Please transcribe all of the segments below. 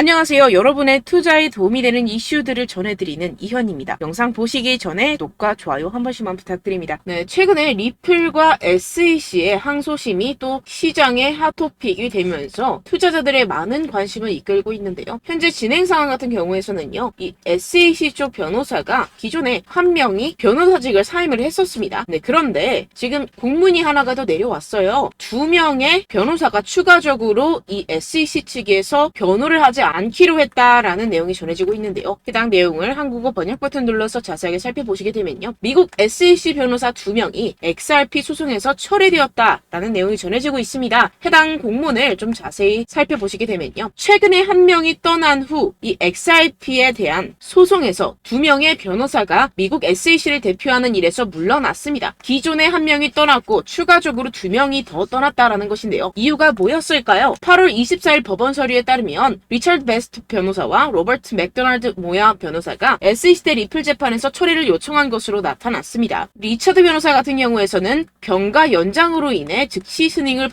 안녕하세요. 여러분의 투자에 도움이 되는 이슈들을 전해드리는 이현입니다. 영상 보시기 전에 구독과 좋아요 한 번씩만 부탁드립니다. 네, 최근에 리플과 SEC의 항소심이 또 시장의 핫토픽이 되면서 투자자들의 많은 관심을 이끌고 있는데요. 현재 진행 상황 같은 경우에서는요, 이 SEC 쪽 변호사가 기존에 한 명이 변호사직을 사임을 했었습니다. 네, 그런데 지금 공문이 하나가 더 내려왔어요. 2명의 변호사가 추가적으로 이 SEC 측에서 변호를 하지 않기로 했다라는 내용이 전해지고 있는데요. 해당 내용을 한국어 번역 버튼 눌러서 자세하게 살펴보시게 되면요. 미국 SEC 변호사 2명이 XRP 소송에서 철회되었다라는 내용이 전해지고 있습니다. 해당 공문을 좀 자세히 살펴보시게 되면요. 최근에 한 명이 떠난 후 이 XRP에 대한 소송에서 2명의 변호사가 미국 SEC를 대표하는 일에서 물러났습니다. 기존에 한 명이 떠났고 추가적으로 2명이 더 떠났다라는 것인데요. 이유가 뭐였을까요? 8월 24일 법원 서류에 따르면 리처드 베스트 변호사와 로버트 맥도날드 모야 변호사가 SEC 대 리플 재판에서 처리를 요청한 것으로 나타났습니다. 리처드 변호사 같은 경우에서는 병가 연장으로 인해 즉시 승인을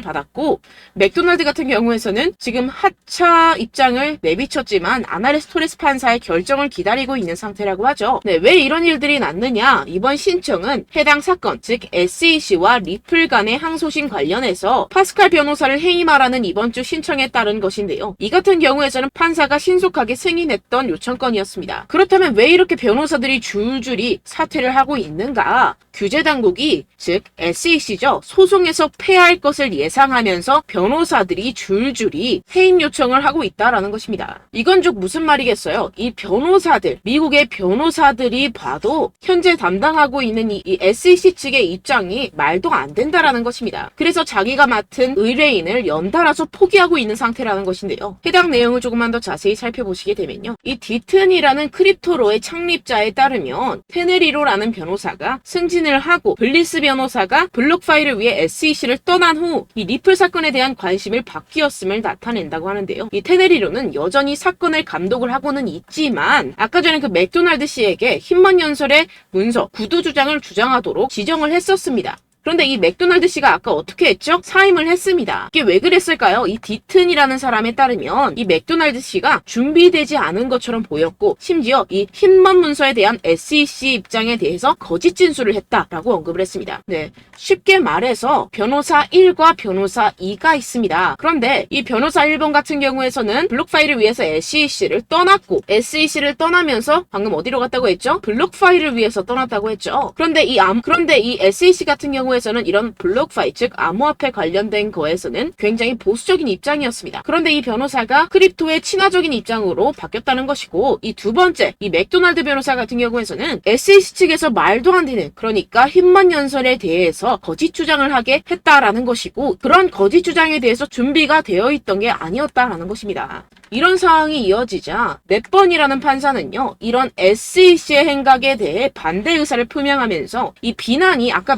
받았고, 맥도날드 같은 경우에서는 지금 하차 입장을 내비쳤지만 아나레스 토레스 판사의 결정을 기다리고 있는 상태라고 하죠. 네, 왜 이런 일들이 났느냐? 이번 신청은 해당 사건, 즉 SEC와 리플 간의 항소심 관련해서 파스칼 변호사를 해임하라는 이번 주 신청에 따른 것인데요. 이 같은 경우에서는 판사가 신속하게 승인했던 요청건이었습니다. 그렇다면 왜 이렇게 변호사들이 줄줄이 사퇴를 하고 있는가? 규제당국이, 즉 SEC죠. 소송에서 패할 것을 예상하면서 변호사들이 줄줄이 해임 요청을 하고 있다라는 것입니다. 이건 좀 무슨 말이겠어요? 이 변호사들, 미국의 변호사들이 봐도 현재 담당하고 있는 이 SEC 측의 입장이 말도 안 된다라는 것입니다. 그래서 자기가 맡은 의뢰인을 연달아서 포기하고 있는 상태라는 것인데요. 해당 내용을 조금만 더 자세히 살펴보시게 되면요. 이 디튼이라는 크립토로의 창립자에 따르면 테네리로라는 변호사가 승진을 하고 블리스 변호사가 블록 파일을 위해 SEC를 떠난 후 이 리플 사건에 대한 관심을 바뀌었음을 나타낸다고 하는데요. 이 테네리로는 여전히 사건을 감독을 하고는 있지만 아까 전에 그 맥도날드 씨에게 힘먼 연설의 문서, 구두 주장을 주장하도록 지정을 했었습니다. 그런데 이 맥도날드 씨가 아까 어떻게 했죠? 사임을 했습니다. 이게 왜 그랬을까요? 이 디튼이라는 사람에 따르면 이 맥도날드 씨가 준비되지 않은 것처럼 보였고, 심지어 이 힘먼 문서에 대한 SEC 입장에 대해서 거짓 진술을 했다라고 언급을 했습니다. 네, 쉽게 말해서 변호사 1과 변호사 2가 있습니다. 그런데 이 변호사 1번 같은 경우에서는 블록 파일을 위해서 SEC를 떠났고, SEC를 떠나면서 방금 어디로 갔다고 했죠? 블록 파일을 위해서 떠났다고 했죠. 그런데 이 SEC 같은 경우에서는 이런 블록 파일, 즉 암호화폐 관련된 거에서는 굉장히 보수적인 입장이었습니다. 그런데 이 변호사가 크립토의 친화적인 입장으로 바뀌었다는 것이고, 이 두 번째, 이 맥도날드 변호사 같은 경우에서는 SEC 측에서 말도 안 되는, 그러니까 힘먼 연설에 대해서 거짓 주장을 하게 했다라는 것이고, 그런 거짓 주장에 대해서 준비가 되어 있던 게 아니었다라는 것입니다. 이런 상황이 이어지자 넷번이라는 판사는요, 이런 SEC의 행각에 대해 반대 의사를 표명하면서 이 비난이 아까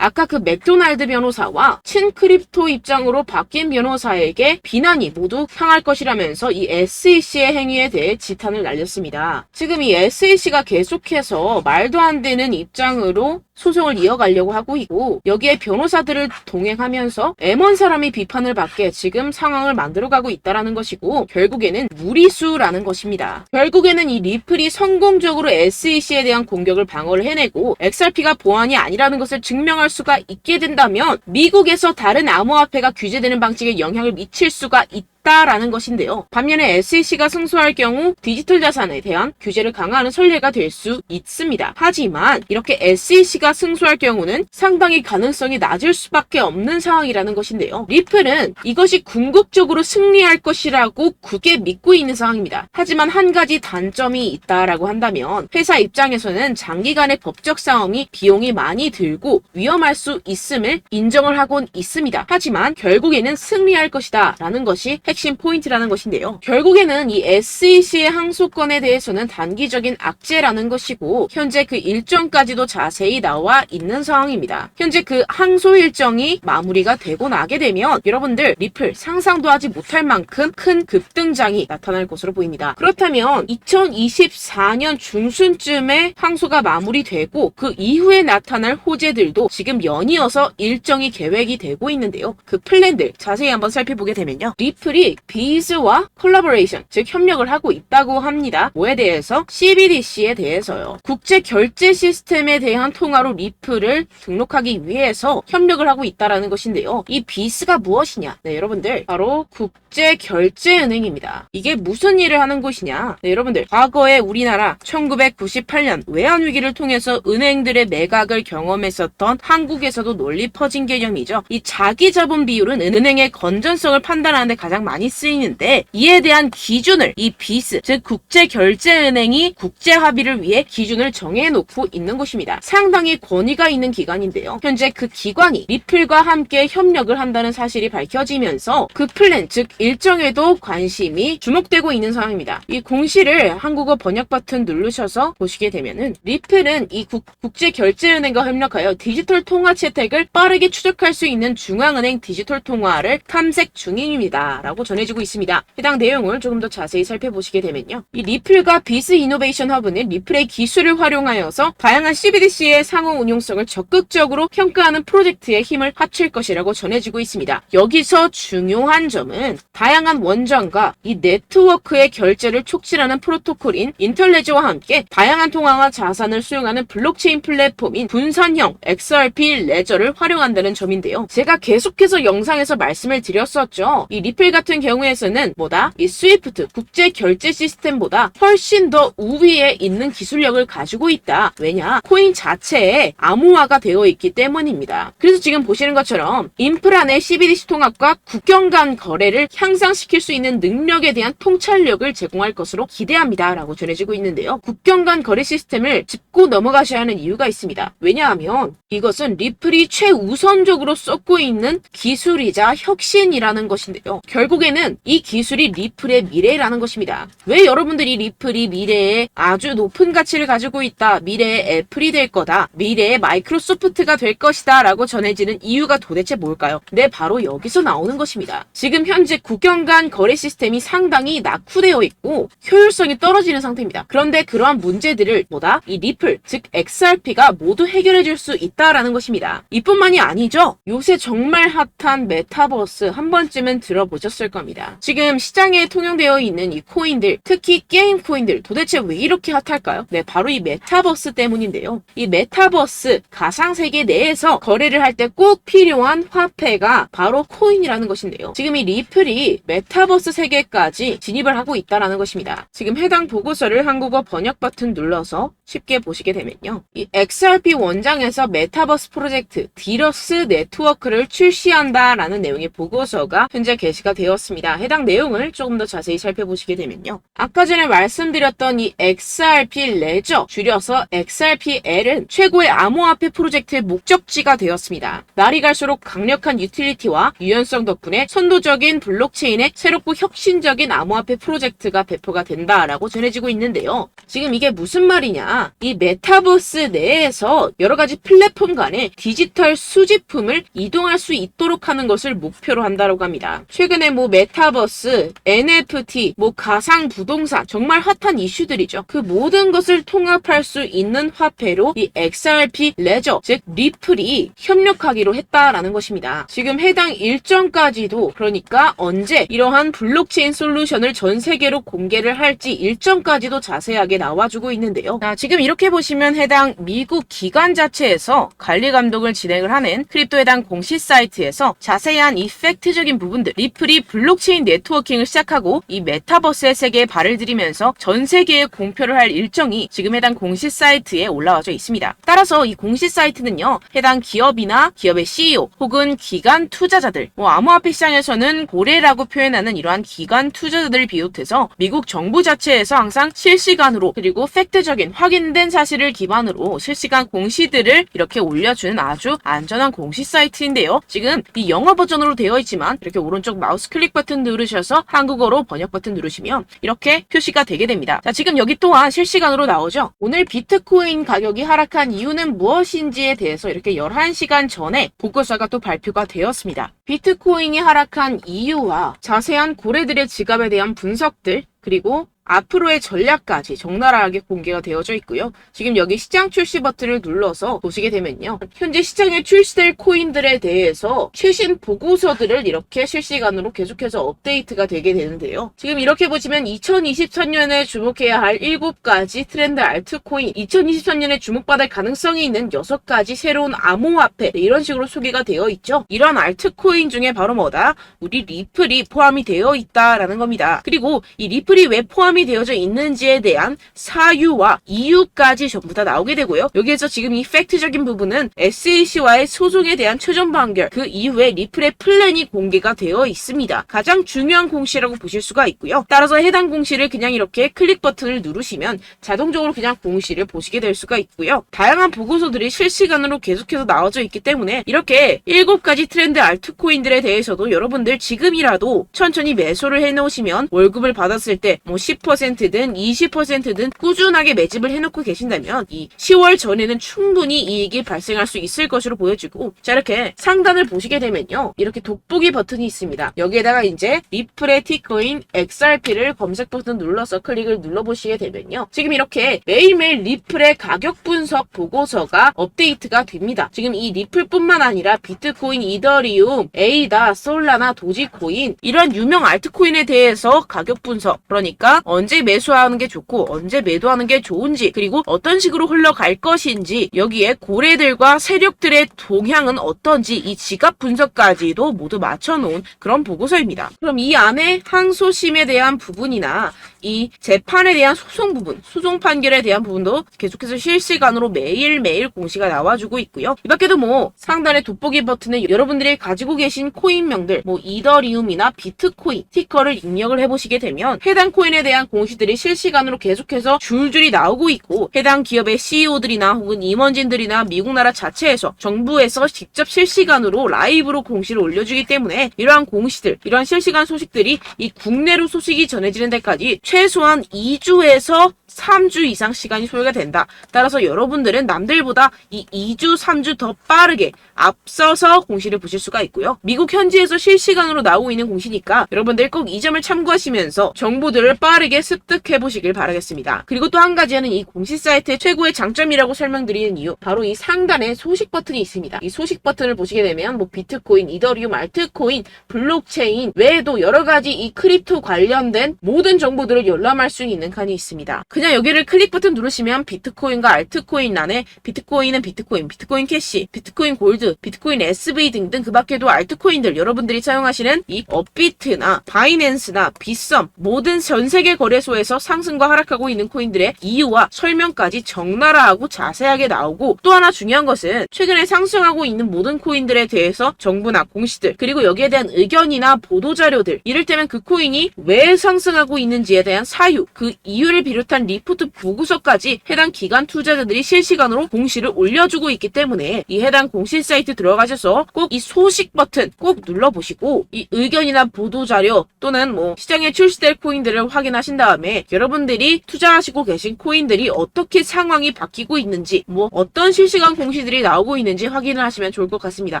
그 맥도날드 변호사와 친크립토 입장으로 바뀐 변호사에게 비난이 모두 향할 것이라면서 이 SEC의 행위에 대해 지탄을 날렸습니다. 지금 이 SEC가 계속해서 말도 안 되는 입장으로 소송을 이어가려고 하고 있고, 여기에 변호사들을 동행하면서 M1 사람이 비판을 받게 지금 상황을 만들어가고 있다라는 것이고, 결국에는 무리수라는 것입니다. 결국에는 이 리플이 성공적으로 SEC에 대한 공격을 방어를 해내고 XRP가 보안이 아니라는 것을 증명할 수가 있게 된다면 미국에서 다른 암호화폐가 규제되는 방식에 영향을 미칠 수가 있다라는 것인데요. 반면에 SEC가 승소할 경우 디지털 자산에 대한 규제를 강화하는 선례가 될 수 있습니다. 하지만 이렇게 SEC가 승소할 경우는 상당히 가능성이 낮을 수밖에 없는 상황이라는 것인데요. 리플은 이것이 궁극적으로 승리할 것이라고 굳게 믿고 있는 상황입니다. 하지만 한 가지 단점이 있다라고 한다면 회사 입장에서는 장기간의 법적 싸움이 비용이 많이 들고 위험할 수 있음을 인정을 하곤 있습니다. 하지만 결국에는 승리할 것이다 라는 것이 핵심 포인트라는 것인데요. 결국에는 이 SEC의 항소권에 대해서는 단기적인 악재라는 것이고, 현재 그 일정까지도 자세히 나와 있는 상황입니다. 현재 그 항소 일정이 마무리가 되고 나게 되면 여러분들 리플 상상도 하지 못할 만큼 큰 급등장이 나타날 것으로 보입니다. 그렇다면 2024년 중순쯤에 항소가 마무리되고 그 이후에 나타날 호재들도 지금 연이어서 일정이 계획이 되고 있는데요. 그 플랜들 자세히 한번 살펴보게 되면요. 리플이 리플이 비즈와 콜라보레이션, 즉 협력을 하고 있다고 합니다. 뭐에 대해서? CBDC에 대해서요. 국제 결제 시스템에 대한 통화로 리플을 등록하기 위해서 협력을 하고 있다라는 것인데요. 이 비즈가 무엇이냐? 네, 여러분들 바로 국제 결제은행입니다. 이게 무슨 일을 하는 곳이냐? 네, 여러분들 과거에 우리나라 1998년 외환 위기를 통해서 은행들의 매각을 경험했었던 한국에서도 널리 퍼진 개념이죠. 이 자기 자본 비율은 은행의 건전성을 판단하는 데 가장 많이 쓰이는데 이에 대한 기준을 이 비즈, 즉 국제결제은행이 국제 합의를 위해 기준을 정해놓고 있는 곳입니다. 상당히 권위가 있는 기관인데요. 현재 그 기관이 리플과 함께 협력을 한다는 사실이 밝혀지면서 그 플랜, 즉 일정에도 관심이 주목되고 있는 상황입니다. 이 공시를 한국어 번역 버튼 누르셔서 보시게 되면은 리플은 이 국제결제은행과 협력하여 디지털 통화 채택을 빠르게 추적할 수 있는 중앙은행 디지털 통화를 탐색 중입니다. 라고 전해지고 있습니다. 해당 내용을 조금 더 자세히 살펴보시게 되면요. 이 리플과 비즈 이노베이션 허브는 리플의 기술을 활용하여서 다양한 CBDC의 상호 운용성을 적극적으로 평가하는 프로젝트에 힘을 합칠 것이라고 전해지고 있습니다. 여기서 중요한 점은 다양한 원전과 이 네트워크의 결제를 촉진하는 프로토콜인 인텔레지와 함께 다양한 통화와 자산을 수용하는 블록체인 플랫폼인 분산형 XRP 레저를 활용한다는 점인데요. 제가 계속해서 영상에서 말씀을 드렸었죠. 이 리플 같은 경우에서는 이 스위프트 국제 결제 시스템보다 훨씬 더 우위에 있는 기술력을 가지고 있다. 왜냐? 코인 자체에 암호화가 되어 있기 때문입니다. 그래서 지금 보시는 것처럼 인프라 내 CBDC 통합과 국경 간 거래를 향상시킬 수 있는 능력에 대한 통찰력을 제공할 것으로 기대합니다. 라고 전해지고 있는데요. 국경 간 거래 시스템을 짚고 넘어가셔야 하는 이유가 있습니다. 왜냐하면 이것은 리플이 최우선적으로 쏟고 있는 기술이자 혁신이라는 것인데요. 결국에는 이 기술이 리플의 미래라는 것입니다. 왜 여러분들이 리플이 미래에 아주 높은 가치를 가지고 있다, 미래의 애플이 될 거다, 미래의 마이크로소프트가 될 것이다 라고 전해지는 이유가 도대체 뭘까요? 네, 바로 여기서 나오는 것입니다. 지금 현재 국경 간 거래 시스템이 상당히 낙후되어 있고 효율성이 떨어지는 상태입니다. 그런데 그러한 문제들을 이 리플, 즉 XRP가 모두 해결해 줄 수 있다라는 것입니다. 이뿐만이 아니죠. 요새 정말 핫한 메타버스 한 번쯤은 들어보셨을 겁니다. 지금 시장에 통용되어 있는 이 코인들, 특히 게임 코인들 도대체 왜 이렇게 핫할까요? 네, 바로 이 메타버스 때문인데요. 이 메타버스 가상세계 내에서 거래를 할 때 꼭 필요한 화폐가 바로 코인이라는 것인데요. 지금 이 리플이 메타버스 세계까지 진입을 하고 있다는 것입니다. 지금 해당 보고서를 한국어 번역 버튼 눌러서 쉽게 보시게 되면요. 이 XRP 원장에서 메타버스 프로젝트 디러스 네트워크를 출시한다라는 내용의 보고서가 현재 게시가 되었습니다. 해당 내용을 조금 더 자세히 살펴보시게 되면요. 아까 전에 말씀드렸던 이 XRP 레저, 줄여서 XRPL은 최고의 암호화폐 프로젝트의 목적지가 되었습니다. 날이 갈수록 강력한 유틸리티와 유연성 덕분에 선도적인 블록체인의 새롭고 혁신적인 암호화폐 프로젝트가 배포가 된다라고 전해지고 있는데요. 지금 이게 무슨 말이냐? 이 메타버스 내에서 여러 가지 플랫폼 간에 디지털 수집품을 이동할 수 있도록 하는 것을 목표로 한다고 합니다. 최근에 메타버스, NFT, 가상 부동산 정말 핫한 이슈들이죠. 그 모든 것을 통합할 수 있는 화폐로 이 XRP 레저, 즉 리플이 협력하기로 했다라는 것입니다. 지금 해당 일정까지도, 그러니까 언제 이러한 블록체인 솔루션을 전 세계로 공개를 할지 일정까지도 자세하게 나와주고 있는데요. 지금 이렇게 보시면 해당 미국 기관 자체에서 관리 감독을 진행을 하는 크립토 해당 공식 사이트에서 자세한 이 팩트적인 부분들, 리플이 블록체인 네트워킹을 시작하고 이 메타버스의 세계에 발을 들이면서 전 세계에 공표를 할 일정이 지금 해당 공식 사이트에 올라와져 있습니다. 따라서 이 공식 사이트는요, 해당 기업이나 기업의 CEO 혹은 기관 투자자들, 암호화폐 시장에서는 고래라고 표현하는 이러한 기관 투자자들을 비롯해서 미국 정부 자체에서 항상 실시간으로, 그리고 팩트적인 확인된 사실을 기반으로 실시간 공시들을 이렇게 올려주는 아주 안전한 공식 사이트인데요. 지금 이 영어 버전으로 되어 있지만 이렇게 오른쪽 마우스 클릭 버튼 누르셔서 한국어로 번역 버튼 누르시면 이렇게 표시가 되게 됩니다. 자, 지금 여기 또한 실시간으로 나오죠. 오늘 비트코인 가격이 하락한 이유는 무엇인지에 대해서 이렇게 11시간 전에 보고서가 또 발표가 되었습니다. 비트코인이 하락한 이유와 자세한 고래들의 지갑에 대한 분석들, 그리고 앞으로의 전략까지 적나라하게 공개가 되어져 있고요. 지금 여기 시장 출시 버튼을 눌러서 보시게 되면요. 현재 시장에 출시될 코인들에 대해서 최신 보고서들을 이렇게 실시간으로 계속해서 업데이트가 되게 되는데요. 지금 이렇게 보시면 2023년에 주목해야 할 7가지 트렌드 알트코인, 2023년에 주목받을 가능성이 있는 6가지 새로운 암호화폐, 이런 식으로 소개가 되어 있죠. 이런 알트코인 중에 바로 뭐다? 우리 리플이 포함이 되어 있다라는 겁니다. 그리고 이 리플이 왜 포함이 되어져 있는지에 대한 사유와 이유까지 전부 다 나오게 되고요. 여기에서 지금 이 팩트적인 부분은 SEC와의 소송에 대한 최종 판결, 그 이후에 리플의 플랜이 공개가 되어 있습니다. 가장 중요한 공시라고 보실 수가 있고요. 따라서 해당 공시를 그냥 이렇게 클릭 버튼을 누르시면 자동적으로 그냥 공시를 보시게 될 수가 있고요. 다양한 보고서들이 실시간으로 계속해서 나와져 있기 때문에 이렇게 7가지 트렌드 알트코인들에 대해서도 여러분들 지금이라도 천천히 매수를 해놓으시면 월급을 받았을 때 뭐 10%든 20%든 꾸준하게 매집을 해놓고 계신다면 이 10월 전에는 충분히 이익이 발생할 수 있을 것으로 보여지고, 자, 이렇게 상단을 보시게 되면요. 이렇게 돋보기 버튼이 있습니다. 여기에다가 이제 리플의 티코인 XRP를 검색 버튼 눌러서 클릭을 눌러보시게 되면요. 지금 이렇게 매일매일 리플의 가격 분석 보고서가 업데이트가 됩니다. 지금 이 리플뿐만 아니라 비트코인, 이더리움, 에이다, 솔라나, 도지코인, 이런 유명 알트코인에 대해서 가격 분석, 그러니까 언제 매수하는 게 좋고 언제 매도하는 게 좋은지, 그리고 어떤 식으로 흘러갈 것인지, 여기에 고래들과 세력들의 동향은 어떤지, 이 지갑 분석까지도 모두 맞춰놓은 그런 보고서입니다. 그럼 이 안에 항소심에 대한 부분이나 이 재판에 대한 소송 부분, 소송 판결에 대한 부분도 계속해서 실시간으로 매일매일 공시가 나와주고 있고요. 이 밖에도 뭐 상단의 돋보기 버튼에 여러분들이 가지고 계신 코인명들, 뭐 이더리움이나 비트코인 티커를 입력을 해보시게 되면 해당 코인에 대한 공시들이 실시간으로 계속해서 줄줄이 나오고 있고, 해당 기업의 CEO들이나 혹은 임원진들이나 미국 나라 자체에서 정부에서 직접 실시간으로 라이브로 공시를 올려주기 때문에 이러한 공시들, 이러한 실시간 소식들이 이 국내로 소식이 전해지는 데까지 최소한 2주에서 3주 이상 시간이 소요가 된다. 따라서 여러분들은 남들보다 이 2주, 3주 더 빠르게 앞서서 공시를 보실 수가 있고요. 미국 현지에서 실시간으로 나오고 있는 공시니까 여러분들 꼭 이 점을 참고하시면서 정보들을 빠르게 습득해 보시길 바라겠습니다. 그리고 또 한 가지는 이 공시 사이트의 최고의 장점이라고 설명드리는 이유, 바로 이 상단에 소식 버튼이 있습니다. 이 소식 버튼을 보시게 되면 뭐 비트코인, 이더리움, 알트코인, 블록체인 외에도 여러 가지 이 크립토 관련된 모든 정보들을 열람할 수 있는 칸이 있습니다. 그냥 여기를 클릭 버튼 누르시면 비트코인과 알트코인 란에 비트코인은 비트코인, 비트코인 캐시, 비트코인 골드, 비트코인 SV 등등 그 밖에도 알트코인들, 여러분들이 사용하시는 이 업비트나 바이낸스나 빗썸, 모든 전 세계 거래소에서 상승과 하락하고 있는 코인들의 이유와 설명까지 적나라하고 자세하게 나오고, 또 하나 중요한 것은 최근에 상승하고 있는 모든 코인들에 대해서 정부나 공시들, 그리고 여기에 대한 의견이나 보도자료들, 이를테면 그 코인이 왜 상승하고 있는지에 대한 사유, 그 이유를 비롯한 리포트 보고서까지 해당 기관 투자자들이 실시간으로 공시를 올려주고 있기 때문에 이 해당 공시 사이트 들어가셔서 꼭 이 소식 버튼 꼭 눌러보시고 이 의견이나 보도자료 또는 뭐 시장에 출시될 코인들을 확인하신 다음에 여러분들이 투자하시고 계신 코인들이 어떻게 상황이 바뀌고 있는지, 뭐 어떤 실시간 공시들이 나오고 있는지 확인을 하시면 좋을 것 같습니다.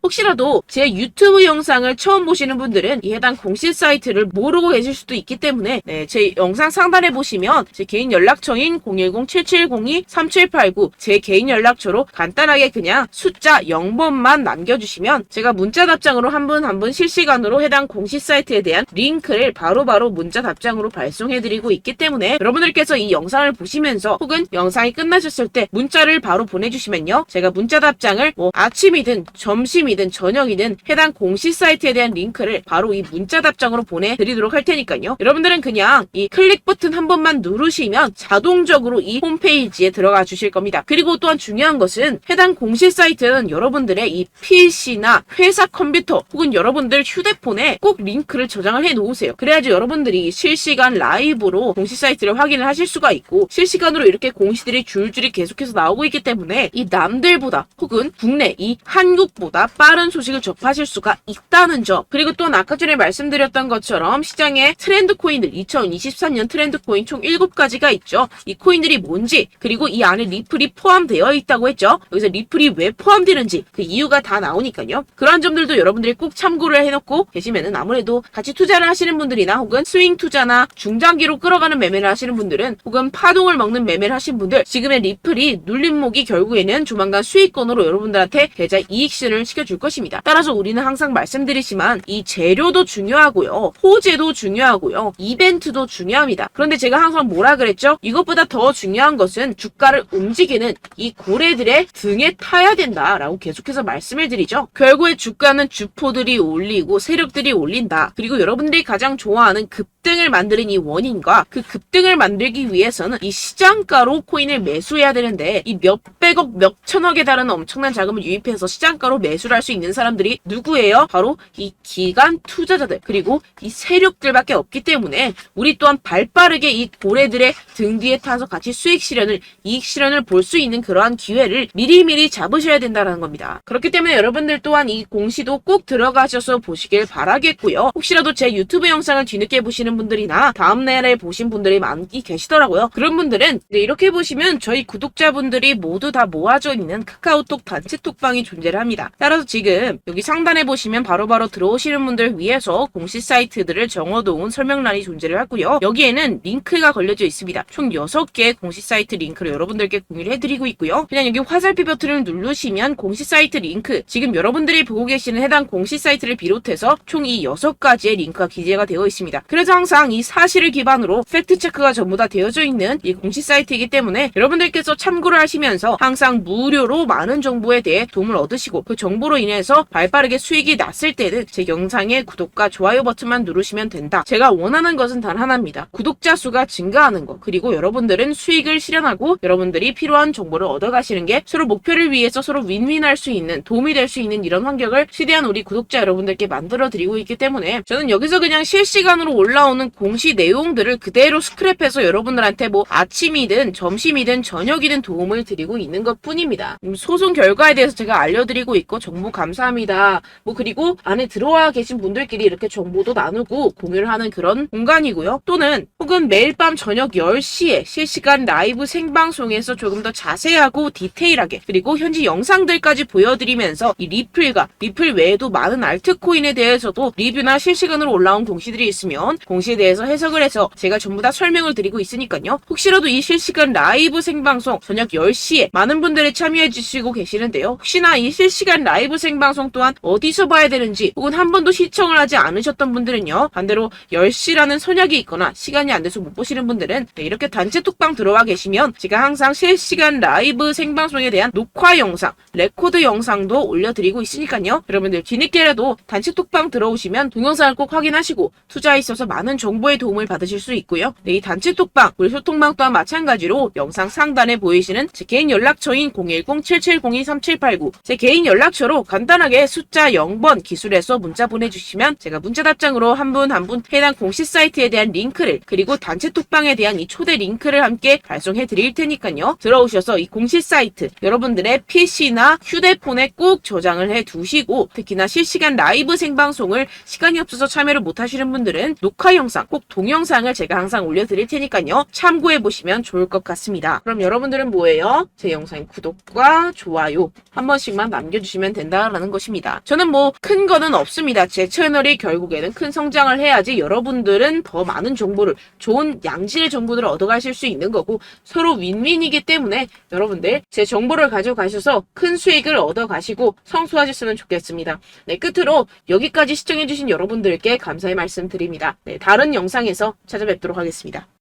혹시라도 제 유튜브 영상을 처음 보시는 분들은 이 해당 공시 사이트를 모르고 계실 수도 있기 때문에 제 영상 상단에 보시면 제 개인 연락처인 010-7702-3789 제 개인 연락처로 간단하게 그냥 숫자 0번만 남겨주시면 제가 문자 답장으로 한 분 한 분 실시간으로 해당 공시 사이트에 대한 링크를 바로바로 문자 답장으로 발송해드리고 있기 때문에 여러분들께서 이 영상을 보시면서 혹은 영상이 끝나셨을 때 문자를 바로 보내주시면요, 제가 문자 답장을 뭐 아침이든 점심이든 저녁이든 해당 공시 사이트에 대한 링크를 바로 이 문자 답장으로 보내드리도록 할 테니까요. 여러분들은 그냥 이 클릭 버튼 한 번만 누르시면 자동적으로 이 홈페이지에 들어가 주실 겁니다. 그리고 또한 중요한 것은 해당 공시 사이트는 여러분들의 이 PC나 회사 컴퓨터 혹은 여러분들 휴대폰에 꼭 링크를 저장을 해 놓으세요. 그래야지 여러분들이 실시간 라이브로 공시 사이트를 확인을 하실 수가 있고, 실시간으로 이렇게 공시들이 줄줄이 계속해서 나오고 있기 때문에 이 남들보다 혹은 국내 이 한국보다 빠른 소식을 접하실 수가 있다는 점, 그리고 또한 아까 전에 말씀드렸던 것처럼 시장에 트렌드 코인들 2023년 트렌드 코인 총 7가지가 있죠. 했죠. 이 코인들이 뭔지, 그리고 이 안에 리플이 포함되어 있다고 했죠. 여기서 리플이 왜 포함되는지 그 이유가 다 나오니까요. 그런 점들도 여러분들이 꼭 참고를 해놓고 계시면은 아무래도 같이 투자를 하시는 분들이나 혹은 스윙 투자나 중장기로 끌어가는 매매를 하시는 분들은 혹은 파동을 먹는 매매를 하신 분들, 지금의 리플이 눌림목이 결국에는 조만간 수익권으로 여러분들한테 계좌 이익실을 시켜줄 것입니다. 따라서 우리는 항상 말씀드리지만 이 재료도 중요하고요, 호재도 중요하고요, 이벤트도 중요합니다. 그런데 제가 항상 뭐라 그랬죠? 이것보다 더 중요한 것은 주가를 움직이는 이 고래들의 등에 타야 된다라고 계속해서 말씀을 드리죠. 결국에 주가는 주포들이 올리고 세력들이 올린다. 그리고 여러분들이 가장 좋아하는 급등을 만드는 이 원인과 그 급등을 만들기 위해서는 이 시장가로 코인을 매수해야 되는데, 이 몇백억 몇천억에 달하는 엄청난 자금을 유입해서 시장가로 매수를 할 수 있는 사람들이 누구예요? 바로 이 기관 투자자들 그리고 이 세력들밖에 없기 때문에 우리 또한 발빠르게 이 고래들의 등 뒤에 타서 같이 수익 실현을, 이익 실현을 볼 수 있는 그러한 기회를 미리미리 잡으셔야 된다는 겁니다. 그렇기 때문에 여러분들 또한 이 공시도 꼭 들어가셔서 보시길 바라겠고요. 혹시라도 제 유튜브 영상을 뒤늦게 보시는 분들이나 다음 날에 보신 분들이 많이 계시더라고요. 그런 분들은 이렇게 보시면 저희 구독자분들이 모두 다 모아져 있는 카카오톡 단체 톡방이 존재를 합니다. 따라서 지금 여기 상단에 보시면 바로바로 들어오시는 분들 위해서 공시 사이트들을 정어놓은 설명란이 존재를 하고요. 여기에는 링크가 걸려져 있습니다. 총 6개의 공시 사이트 링크를 여러분들께 공유를 해드리고 있고요. 그냥 여기 화살표 버튼을 누르시면 공시 사이트 링크, 지금 여러분들이 보고 계시는 해당 공시 사이트를 비롯해서 총 이 6가지의 링크가 기재가 되어 있습니다. 그래서 항상 이 사실을 기반으로 팩트체크가 전부 다 되어져 있는 이 공시 사이트이기 때문에 여러분들께서 참고를 하시면서 항상 무료로 많은 정보에 대해 도움을 얻으시고, 그 정보로 인해서 발빠르게 수익이 났을 때는 제 영상의 구독과 좋아요 버튼만 누르시면 된다. 제가 원하는 것은 단 하나입니다. 구독자 수가 증가하는 것, 그리고 여러분들은 수익을 실현하고 여러분들이 필요한 정보를 얻어가시는 게 서로 목표를 위해서 서로 윈윈할 수 있는, 도움이 될 수 있는 이런 환경을 최대한 우리 구독자 여러분들께 만들어 드리고 있기 때문에 저는 여기서 그냥 실시간으로 올라오는 공시 내용들을 그대로 스크랩해서 여러분들한테 뭐 아침이든 점심이든 저녁이든 도움을 드리고 있는 것 뿐입니다. 소송 결과에 대해서 제가 알려드리고 있고 정보 감사합니다. 뭐 그리고 안에 들어와 계신 분들끼리 이렇게 정보도 나누고 공유를 하는 그런 공간이고요. 또는 혹은 매일 밤 저녁 10시에 실시간 라이브 생방송에서 조금 더 자세하고 디테일하게, 그리고 현지 영상들까지 보여드리면서 이 리플과 리플 외에도 많은 알트코인에 대해서도 리뷰나 실시간으로 올라온 공시들이 있으면 공시에 대해서 해석을 해서 제가 전부 다 설명을 드리고 있으니까요. 혹시라도 이 실시간 라이브 생방송 저녁 10시에 많은 분들이 참여해 주시고 계시는데요. 혹시나 이 실시간 라이브 생방송 또한 어디서 봐야 되는지 혹은 한 번도 시청을 하지 않으셨던 분들은요, 반대로 10시라는 선약이 있거나 시간이 안 돼서 못 보시는 분들은 이렇게 단체 톡방 들어와 계시면 제가 항상 실시간 라이브 생방송에 대한 녹화 영상, 레코드 영상도 올려드리고 있으니까요. 여러분들 뒤늦게라도 단체 톡방 들어오시면 동영상을 꼭 확인하시고 투자에 있어서 많은 정보의 도움을 받으실 수 있고요. 이 단체 톡방, 우리 소통방 또한 마찬가지로 영상 상단에 보이시는 제 개인 연락처인 010-7702-3789 제 개인 연락처로 간단하게 숫자 0번 기술해서 문자 보내주시면 제가 문자 답장으로 한 분 한 분 해당 공시 사이트에 대한 링크를, 그리고 단체 톡방에 대한 이 초대 링크를 함께 발송해 드릴 테니까요. 들어오셔서 이 공시 사이트 여러분들의 PC나 휴대폰에 꼭 저장을 해 두시고, 특히나 실시간 라이브 생방송을 시간이 없어서 참여를 못 하시는 분들은 녹화 영상, 꼭 동영상을 제가 항상 올려드릴 테니까요. 참고해 보시면 좋을 것 같습니다. 그럼 여러분들은 뭐예요? 제 영상 구독과 좋아요 한 번씩만 남겨주시면 된다라는 것입니다. 저는 뭐 큰 거는 없습니다. 제 채널이 결국에는 큰 성장을 해야지 여러분들은 더 많은 정보를, 좋은 양질의 정보들을 얻어가실 수 있는 거고 서로 윈윈이기 때문에 여러분들 제 정보를 가져가셔서 큰 수익을 얻어가시고 성수하셨으면 좋겠습니다. 네, 끝으로 여기까지 시청해주신 여러분들께 감사의 말씀 드립니다. 네, 다른 영상에서 찾아뵙도록 하겠습니다.